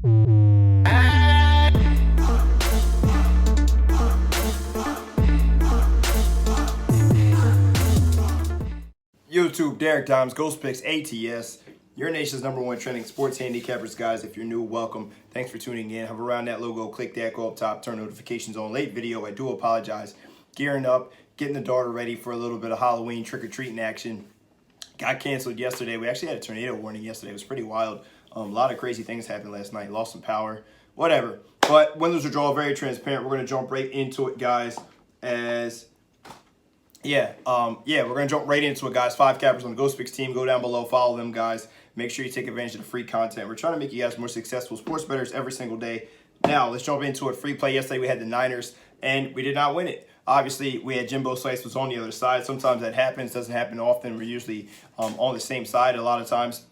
YouTube, Derek Dimes, Ghost Picks, ATS, your nation's #1 trending sports handicappers, guys. If you're new, welcome. Thanks for tuning in. Hover around that logo, click that, go up top, turn notifications on. Late video, I do apologize. Gearing up, getting the daughter ready for a little bit of Halloween trick-or-treating action. Got canceled yesterday. We actually had a tornado warning yesterday. It was pretty wild. A lot of crazy things happened last night. Lost some power, whatever. But winners or draw, very transparent. We're going to jump right into it, guys, we're going to jump right into it, guys. 5 cappers on the Ghost Picks team. Go down below, follow them, guys. Make sure you take advantage of the free content. We're trying to make you guys more successful sports bettors every single day. Now, let's jump into it. Free play yesterday, we had the Niners, and we did not win it. Obviously, we had Jimbo Slice was on the other side. Sometimes that happens. Doesn't happen often. We're usually on the same side a lot of times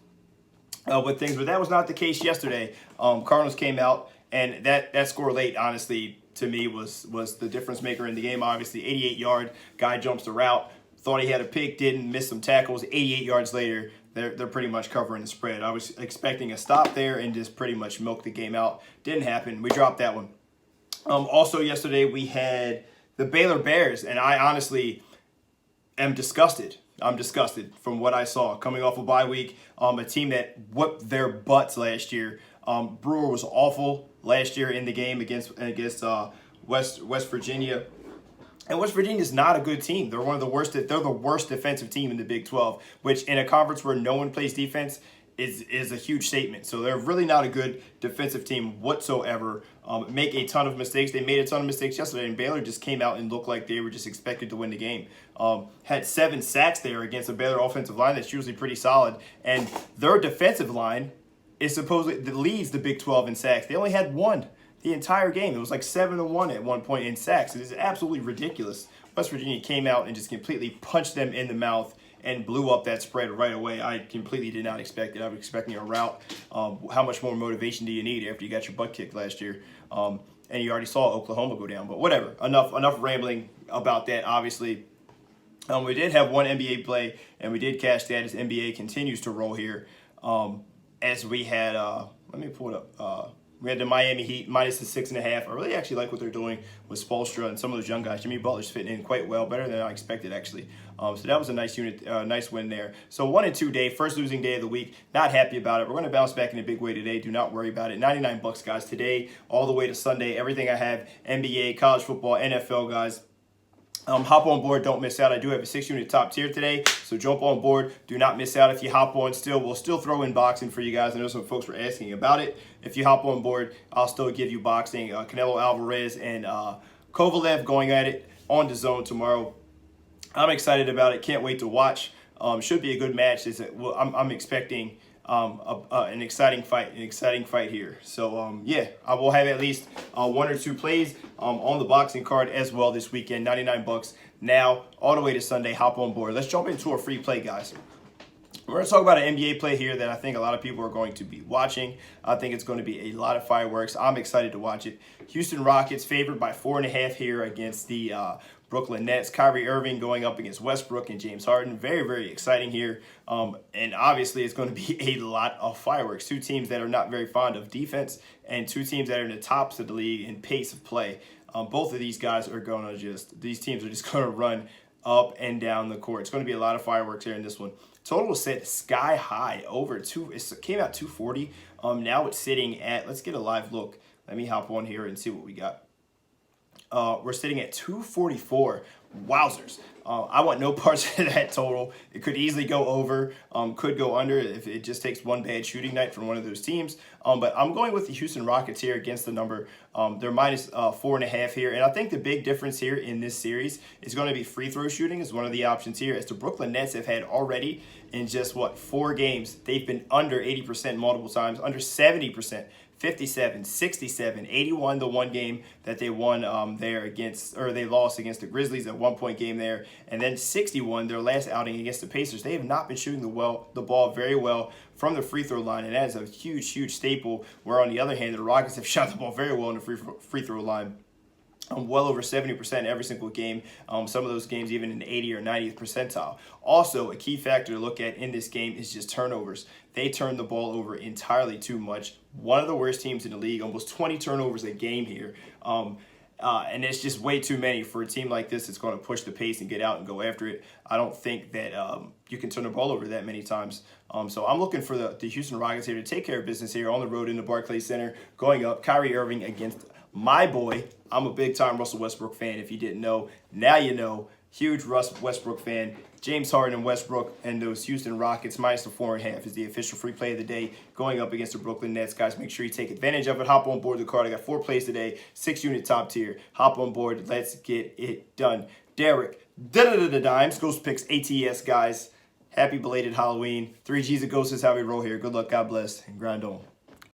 with things, but that was not the case yesterday. Cardinals came out, and that score late, honestly, to me was the difference maker in the game. Obviously, 88-yard guy jumps the route, thought he had a pick, didn't, miss some tackles. 88 yards later, they're pretty much covering the spread. I was expecting a stop there and just pretty much milk the game out. Didn't happen. We dropped that one. Also yesterday we had the Baylor Bears, and I honestly am disgusted. I'm disgusted from what I saw coming off a bye week. A team that whipped their butts last year. Brewer was awful last year in the game against West Virginia. And West Virginia is not a good team. They're one of the worst. They're the worst defensive team in the Big 12, which in a conference where no one plays defense is a huge statement. So they're really not a good defensive team whatsoever. Make a ton of mistakes. They made a ton of mistakes yesterday, and Baylor just came out and looked like they were just expected to win the game. Had 7 sacks there against a Baylor offensive line that's usually pretty solid, and their defensive line is supposedly that leads the Big 12 in sacks. They only had 1 the entire game. It was like 7-1 at one point in sacks. It is absolutely ridiculous. West Virginia came out and just completely punched them in the mouth and blew up that spread right away. I completely did not expect it. I was expecting a rout. How much more motivation do you need after you got your butt kicked last year? And you already saw Oklahoma go down. But whatever. Enough rambling about that, obviously. We did have one NBA play, and we did cash that as NBA continues to roll here. As we had, let me pull it up. We had the Miami Heat minus the 6.5. I really actually like what they're doing with Spoelstra and some of those young guys. Jimmy Butler's fitting in quite well, better than I expected actually. So that was a nice nice win there. So 1-2 day, first losing day of the week. Not happy about it. We're going to bounce back in a big way today. Do not worry about it. $99, guys. Today, all the way to Sunday. Everything I have: NBA, college football, NFL, guys. Hop on board, don't miss out. I do have a 6-unit top tier today, so jump on board. Do not miss out. If you hop on we'll still throw in boxing for you guys. I know some folks were asking about it. If you hop on board, I'll still give you boxing. Canelo Alvarez and Kovalev going at it on the zone tomorrow. I'm excited about it. Can't wait to watch. Should be a good match. I'm expecting an exciting fight here. So I will have at least 1 or 2 plays on the boxing card as well this weekend. $99 now, all the way to Sunday. Hop on board. Let's jump into a free play, guys. We're going to talk about an NBA play here that I think a lot of people are going to be watching. I think it's going to be a lot of fireworks. I'm excited to watch it. Houston Rockets favored by 4.5 here against the Brooklyn Nets. Kyrie Irving going up against Westbrook and James Harden. Very, very exciting here. And obviously it's going to be a lot of fireworks. 2 teams that are not very fond of defense and 2 teams that are in the tops of the league in pace of play. Both of these guys are going to these teams are just going to run up and down the court. It's going to be a lot of fireworks here in this one. Total was set sky high over 2. It came out 240. Now it's sitting at, let's get a live look. Let me hop on here and see what we got. We're sitting at 244. Wowzers. I want no parts of that total. It could easily go over, could go under if it just takes one bad shooting night from one of those teams. But I'm going with the Houston Rockets here against the number. They're minus 4.5 here. And I think the big difference here in this series is going to be free throw shooting is one of the options here. As the Brooklyn Nets have had already in just, 4 games, they've been under 80% multiple times, under 70%. 57, 67, 81 the one game that they won they lost against the Grizzlies at 1-point game there, and then 61 their last outing against the Pacers. They have not been shooting the ball very well from the free throw line, and that is a huge staple, where on the other hand, the Rockets have shot the ball very well on the free throw line. Well over 70% every single game. Some of those games even in the 80th or 90th percentile. Also, a key factor to look at in this game is just turnovers. They turn the ball over entirely too much. one of the worst teams in the league, almost 20 turnovers a game here. And it's just way too many for a team like this that's going to push the pace and get out and go after it. I don't think that you can turn the ball over that many times. So I'm looking for the Houston Rockets here to take care of business here on the road in the Barclays Center, going up. Kyrie Irving against my boy. I'm a big-time Russell Westbrook fan, if you didn't know. Now you know. Huge Russ Westbrook fan. James Harden and Westbrook and those Houston Rockets minus the 4.5 is the official free play of the day going up against the Brooklyn Nets. Guys, make sure you take advantage of it. Hop on board the card. I got 4 plays today, 6-unit top tier. Hop on board. Let's get it done. Derek, Dimes, Ghost Picks, ATS, guys. Happy belated Halloween. 3 G's of Ghosts is how we roll here. Good luck, God bless, and grind on.